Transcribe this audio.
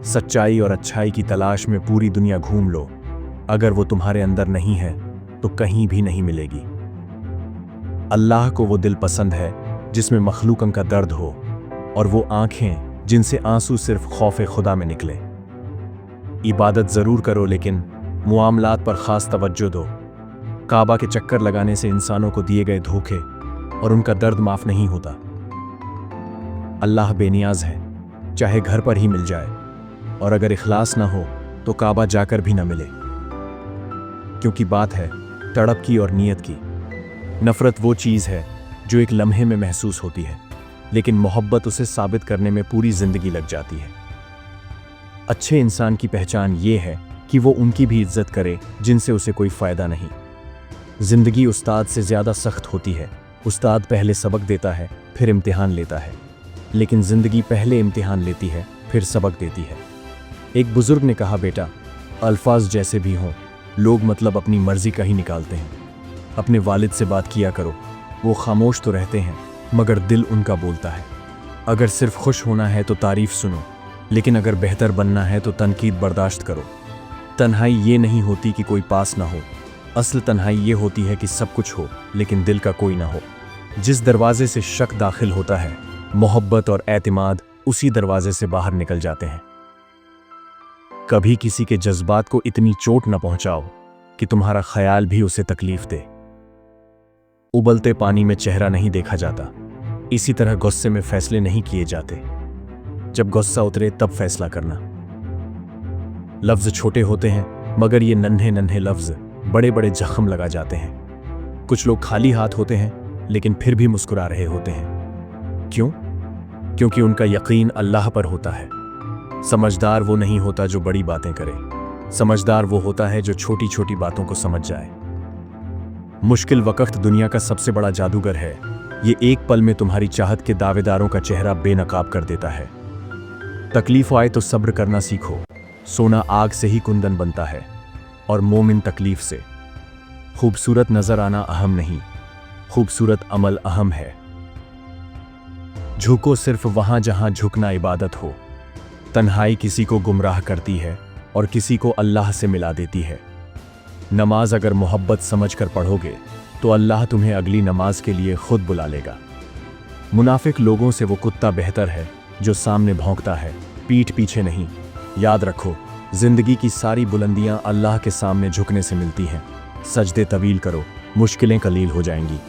सच्चाई और अच्छाई की तलाश में पूरी दुनिया घूम लो, अगर वो तुम्हारे अंदर नहीं है तो कहीं भी नहीं मिलेगी। अल्लाह को वो दिल पसंद है जिसमें मखलूकन का दर्द हो, और वो आंखें जिनसे आंसू सिर्फ खौफ खुदा में निकले। इबादत ज़रूर करो, लेकिन मुआमलात पर ख़ास तवज्जो दो। काबा के चक्कर लगाने से इंसानों को दिए गए धोखे और उनका दर्द माफ़ नहीं होता। अल्लाह बेनियाज है, चाहे घर पर ही मिल जाए, और अगर इखलास ना हो तो काबा जाकर भी ना मिले, क्योंकि बात है तड़प की और नीयत की। नफ़रत वो चीज़ है जो एक लम्हे में महसूस होती है, लेकिन मोहब्बत उसे साबित करने में पूरी ज़िंदगी लग जाती है। अच्छे इंसान की पहचान ये है कि वो उनकी भी इज्जत करे जिनसे उसे कोई फ़ायदा नहीं। ज़िंदगी उस्ताद से ज़्यादा सख्त होती है। उस्ताद पहले सबक देता है, फिर इम्तिहान लेता है, लेकिन ज़िंदगी पहले इम्तिहान लेती है, फिर सबक देती है। एक बुज़ुर्ग ने कहा, बेटा, अल्फाज जैसे भी हों, लोग मतलब अपनी मर्ज़ी का ही निकालते हैं। अपने वालिद से बात किया करो, वो खामोश तो रहते हैं मगर दिल उनका बोलता है। अगर सिर्फ खुश होना है तो तारीफ़ सुनो, लेकिन अगर बेहतर बनना है तो तनकीद बर्दाश्त करो। तन्हाई ये नहीं होती कि कोई पास ना हो, असल तन्हाई ये होती है कि सब कुछ हो लेकिन दिल का कोई ना हो। जिस दरवाजे से शक दाखिल होता है, मोहब्बत और एतमाद उसी दरवाजे से बाहर निकल जाते हैं। कभी किसी के जज्बात को इतनी चोट न पहुंचाओ कि तुम्हारा ख्याल भी उसे तकलीफ दे। उबलते पानी में चेहरा नहीं देखा जाता, इसी तरह गुस्से में फैसले नहीं किए जाते। जब गुस्सा उतरे तब फैसला करना। लफ्ज छोटे होते हैं मगर ये नन्हे नन्हे लफ्ज बड़े बड़े जख्म लगा जाते हैं। कुछ लोग खाली हाथ होते हैं लेकिन फिर भी मुस्कुरा रहे होते हैं। क्यों? क्योंकि उनका यकीन अल्लाह पर होता है। समझदार वो नहीं होता जो बड़ी बातें करे, समझदार वो होता है जो छोटी छोटी बातों को समझ जाए। मुश्किल वक्त दुनिया का सबसे बड़ा जादूगर है। ये एक पल में तुम्हारी चाहत के दावेदारों का चेहरा बेनकाब कर देता है। तकलीफ आए तो सब्र करना सीखो। सोना आग से ही कुंदन बनता है और मोमिन तकलीफ से। खूबसूरत नजर आना अहम नहीं, खूबसूरत अमल अहम है। झुको सिर्फ वहां जहां झुकना इबादत हो। तन्हाई किसी को गुमराह करती है और किसी को अल्लाह से मिला देती है। नमाज अगर मोहब्बत समझकर पढ़ोगे तो अल्लाह तुम्हें अगली नमाज के लिए खुद बुला लेगा। मुनाफिक लोगों से वो कुत्ता बेहतर है जो सामने भौंकता है, पीठ पीछे नहीं। याद रखो, जिंदगी की सारी बुलंदियां अल्लाह के सामने झुकने से मिलती हैं। सजदे तवील करो, मुश्किलें कलील हो जाएंगी।